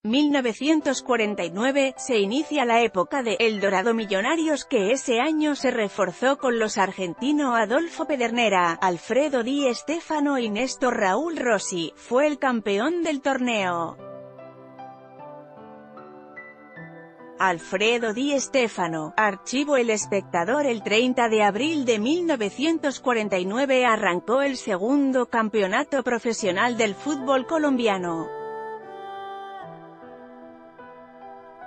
1949, se inicia la época de El Dorado Millonarios, que ese año se reforzó con los argentinos Adolfo Pedernera, Alfredo Di Stéfano y Néstor Raúl Rossi. Fue el campeón del torneo. Alfredo Di Stéfano, archivo El Espectador. El 30 de abril de 1949 arrancó el segundo campeonato profesional del fútbol colombiano.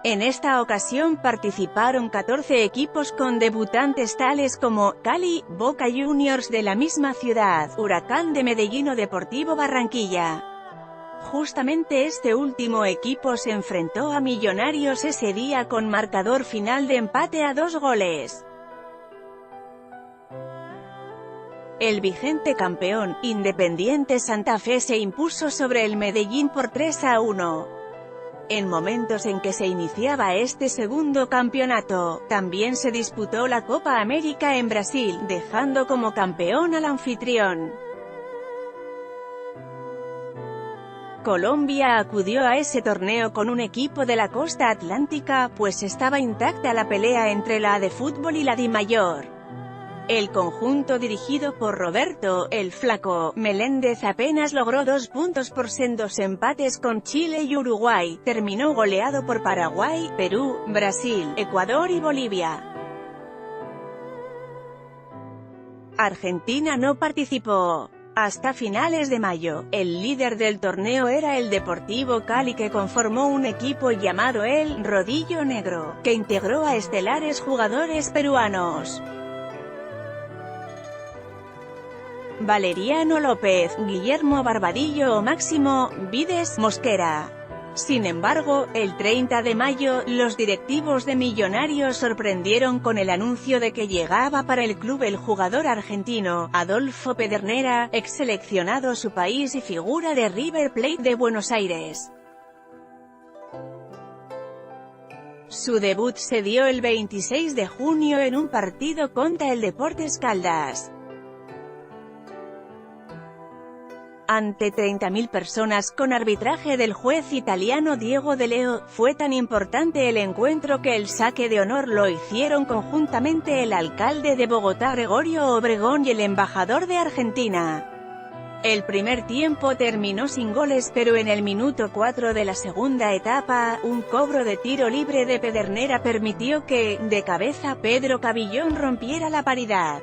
En esta ocasión participaron 14 equipos con debutantes tales como Cali, Boca Juniors de la misma ciudad, Huracán de Medellín o Deportivo Barranquilla. Justamente este último equipo se enfrentó a Millonarios ese día con marcador final de empate a 2 goles. El vigente campeón, Independiente Santa Fe, se impuso sobre el Medellín por 3-1. En momentos en que se iniciaba este segundo campeonato, también se disputó la Copa América en Brasil, dejando como campeón al anfitrión. Colombia acudió a ese torneo con un equipo de la costa atlántica, pues estaba intacta la pelea entre la de fútbol y la de mayor. El conjunto dirigido por Roberto "el Flaco" Meléndez apenas logró 2 puntos por sendos empates con Chile y Uruguay, terminó goleado por Paraguay, Perú, Brasil, Ecuador y Bolivia. Argentina no participó. Hasta finales de mayo, el líder del torneo era el Deportivo Cali, que conformó un equipo llamado el Rodillo Negro, que integró a estelares jugadores peruanos: Valeriano López, Guillermo Barbadillo o Máximo Vides Mosquera. Sin embargo, el 30 de mayo, los directivos de Millonarios sorprendieron con el anuncio de que llegaba para el club el jugador argentino, Adolfo Pedernera, ex seleccionado a su país y figura de River Plate de Buenos Aires. Su debut se dio el 26 de junio en un partido contra el Deportes Caldas. Ante 30.000 personas con arbitraje del juez italiano Diego De Leo, fue tan importante el encuentro que el saque de honor lo hicieron conjuntamente el alcalde de Bogotá Gregorio Obregón y el embajador de Argentina. El primer tiempo terminó sin goles, pero en el minuto 4 de la segunda etapa, un cobro de tiro libre de Pedernera permitió que, de cabeza, Pedro Cabillón rompiera la paridad.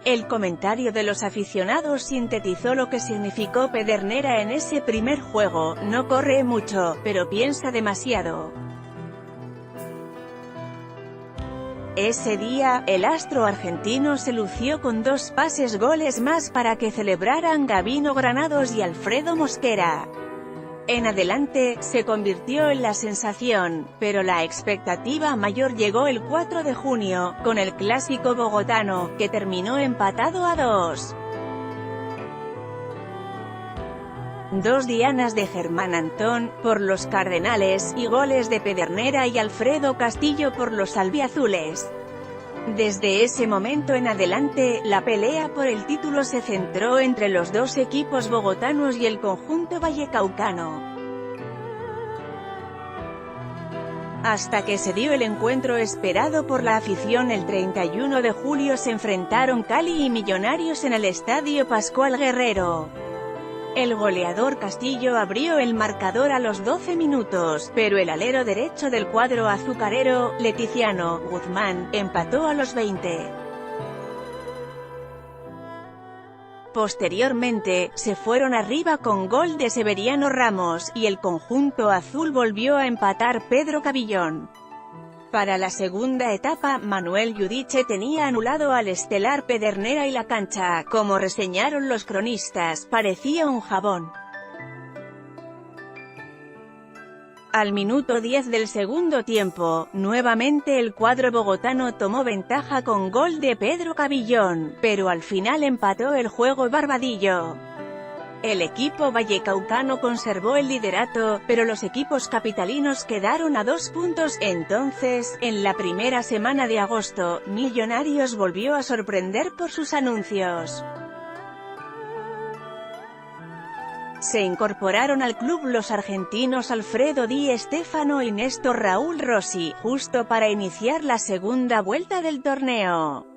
El comentario de los aficionados sintetizó lo que significó Pedernera en ese primer juego: no corre mucho, pero piensa demasiado. Ese día, el astro argentino se lució con 2 pases goles más para que celebraran Gabino Granados y Alfredo Mosquera. En adelante, se convirtió en la sensación, pero la expectativa mayor llegó el 4 de junio, con el clásico bogotano, que terminó empatado a 2. 2 dianas de Germán Antón, por los Cardenales, y goles de Pedernera y Alfredo Castillo por los albiazules. Desde ese momento en adelante, la pelea por el título se centró entre los 2 equipos bogotanos y el conjunto vallecaucano. Hasta que se dio el encuentro esperado por la afición. El 31 de julio se enfrentaron Cali y Millonarios en el Estadio Pascual Guerrero. El goleador Castillo abrió el marcador a los 12 minutos, pero el alero derecho del cuadro azucarero, Leticiano Guzmán, empató a los 20. Posteriormente, se fueron arriba con gol de Severiano Ramos, y el conjunto azul volvió a empatar Pedro Cabillón. Para la segunda etapa, Manuel Yudiche tenía anulado al estelar Pedernera y la cancha, como reseñaron los cronistas, parecía un jabón. Al minuto 10 del segundo tiempo, nuevamente el cuadro bogotano tomó ventaja con gol de Pedro Cabillón, pero al final empató el juego Barbadillo. El equipo vallecaucano conservó el liderato, pero los equipos capitalinos quedaron a 2 puntos. Entonces, en la primera semana de agosto, Millonarios volvió a sorprender por sus anuncios. Se incorporaron al club los argentinos Alfredo Di Stéfano y Néstor Raúl Rossi, justo para iniciar la segunda vuelta del torneo.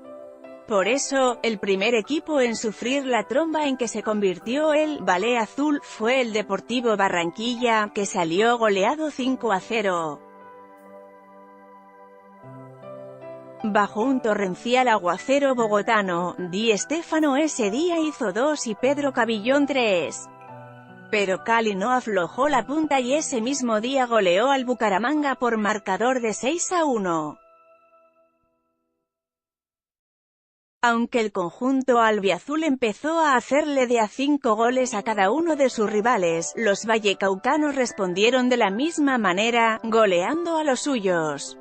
Por eso, el primer equipo en sufrir la tromba en que se convirtió el «ballet azul» fue el Deportivo Barranquilla, que salió goleado 5-0. Bajo un torrencial aguacero bogotano, Di Stéfano ese día hizo 2 y Pedro Cabillón 3. Pero Cali no aflojó la punta y ese mismo día goleó al Bucaramanga por marcador de 6-1. Aunque el conjunto albiazul empezó a hacerle de a 5 goles a cada uno de sus rivales, los vallecaucanos respondieron de la misma manera, goleando a los suyos.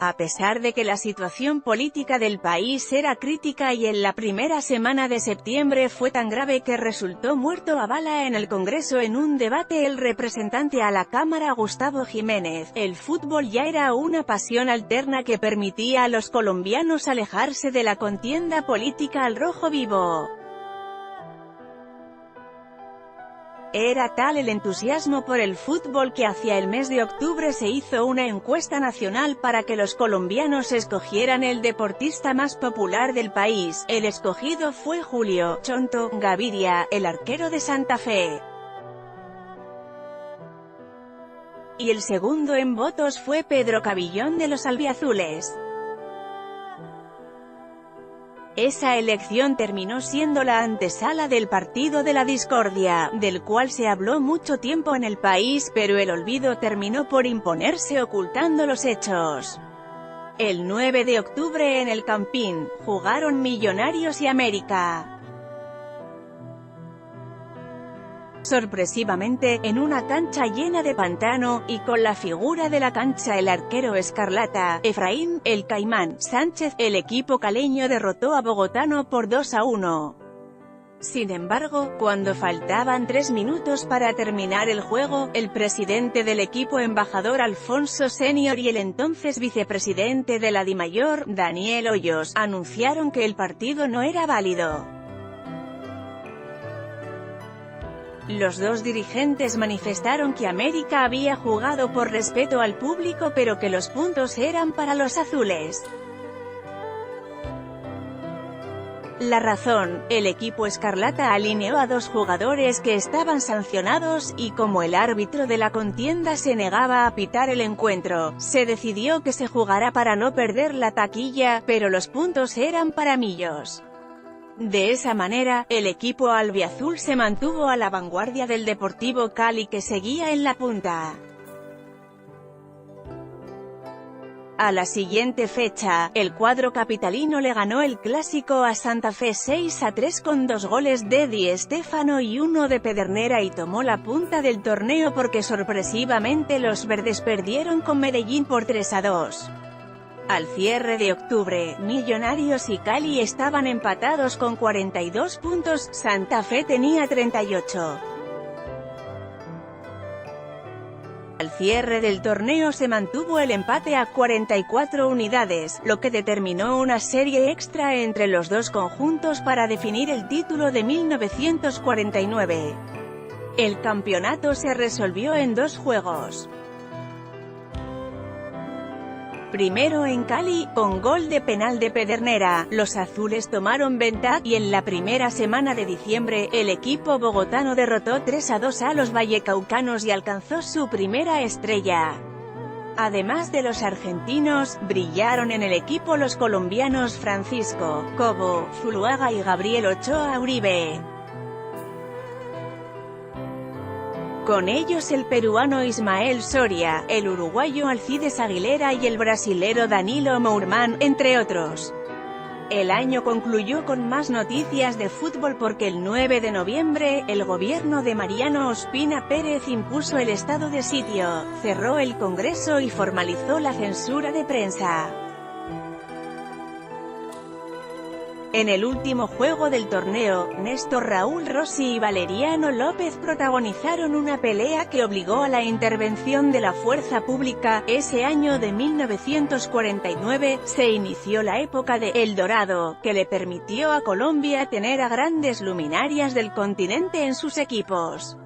A pesar de que la situación política del país era crítica y en la primera semana de septiembre fue tan grave que resultó muerto a bala en el Congreso en un debate el representante a la Cámara Gustavo Jiménez, el fútbol ya era una pasión alterna que permitía a los colombianos alejarse de la contienda política al rojo vivo. Era tal el entusiasmo por el fútbol que hacia el mes de octubre se hizo una encuesta nacional para que los colombianos escogieran el deportista más popular del país. El escogido fue Julio «Chonto» Gaviria, el arquero de Santa Fe. Y el segundo en votos fue Pedro Cabillón de los albiazules. Esa elección terminó siendo la antesala del Partido de la Discordia, del cual se habló mucho tiempo en el país, pero el olvido terminó por imponerse ocultando los hechos. El 9 de octubre en el Campín, jugaron Millonarios y América. Sorpresivamente, en una cancha llena de pantano, y con la figura de la cancha el arquero escarlata, Efraín, el Caimán, Sánchez, el equipo caleño derrotó a Bogotano por 2-1. Sin embargo, cuando faltaban 3 minutos para terminar el juego, el presidente del equipo embajador Alfonso Senior y el entonces vicepresidente de la DIMAYOR, Daniel Hoyos, anunciaron que el partido no era válido. Los dos dirigentes manifestaron que América había jugado por respeto al público pero que los puntos eran para los azules. La razón: el equipo escarlata alineó a 2 jugadores que estaban sancionados, y como el árbitro de la contienda se negaba a pitar el encuentro, se decidió que se jugara para no perder la taquilla, pero los puntos eran para Millos. De esa manera, el equipo albiazul se mantuvo a la vanguardia del Deportivo Cali que seguía en la punta. A la siguiente fecha, el cuadro capitalino le ganó el clásico a Santa Fe 6-3 con 2 goles de Di Stéfano y 1 de Pedernera y tomó la punta del torneo porque sorpresivamente los verdes perdieron con Medellín por 3-2. Al cierre de octubre, Millonarios y Cali estaban empatados con 42 puntos, Santa Fe tenía 38. Al cierre del torneo se mantuvo el empate a 44 unidades, lo que determinó una serie extra entre los dos conjuntos para definir el título de 1949. El campeonato se resolvió en 2 juegos. Primero en Cali, con gol de penal de Pedernera, los azules tomaron ventaja, y en la primera semana de diciembre, el equipo bogotano derrotó 3-2 a los vallecaucanos y alcanzó su primera estrella. Además de los argentinos, brillaron en el equipo los colombianos Francisco Cobo Zuluaga y Gabriel Ochoa Uribe. Con ellos el peruano Ismael Soria, el uruguayo Alcides Aguilera y el brasilero Danilo Mourman, entre otros. El año concluyó con más noticias de fútbol porque el 9 de noviembre, el gobierno de Mariano Ospina Pérez impuso el estado de sitio, cerró el Congreso y formalizó la censura de prensa. En el último juego del torneo, Néstor Raúl Rossi y Valeriano López protagonizaron una pelea que obligó a la intervención de la fuerza pública. Ese año de 1949, se inició la época de El Dorado, que le permitió a Colombia tener a grandes luminarias del continente en sus equipos.